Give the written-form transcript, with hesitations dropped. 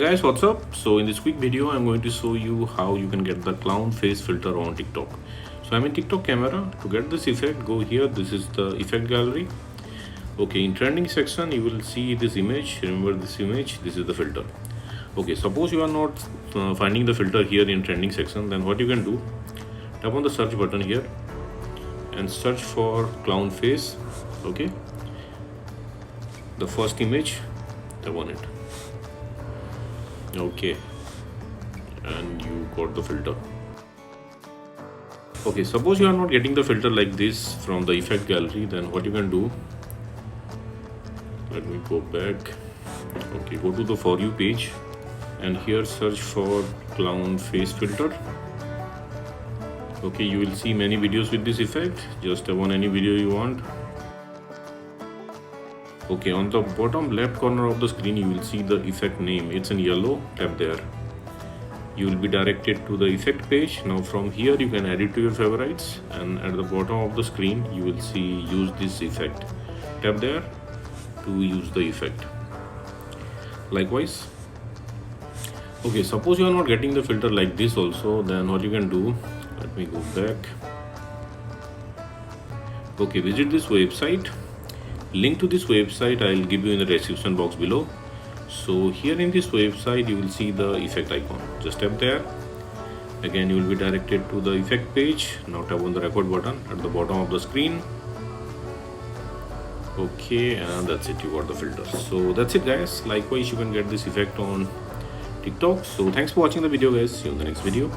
Hey guys, what's up? So in this quick video I'm going to show you how you can get the clown face filter on TikTok. So I'm in TikTok camera. To get this effect, go here. This is the effect gallery. Okay, in trending section you will see this image. Remember this image, this is the filter. Okay, suppose you are not finding the filter here in trending section, then what you can do, tap on the search button here and search for clown face. Okay, the first image, tap on it. Okay, and you got the filter. Okay, suppose you are not getting the filter like this from the effect gallery, then what you can do, let me go back. Okay, go to the For You page and here search for clown face filter. Okay, you will see many videos with this effect. Just tap on any video you want. Okay, on the bottom left corner of the screen you will see the effect name. It's in yellow. Tap there. You will be directed to the effect page. Now from here you can add it to your favorites, and at the bottom of the screen you will see use this effect. Tap there to use the effect. Likewise. Okay, suppose you are not getting the filter like this also, then what you can do, let me go back. Okay, visit this website. Link to this website I will give you in the description box below. So here in this website you will see the effect icon. Just tap there. Again you will be directed to the effect page. Now tap on the record button at the bottom of the screen. Okay, and that's it, you got the filter. So that's it guys. Likewise you can get this effect on TikTok. So thanks for watching the video guys. See you in the next video.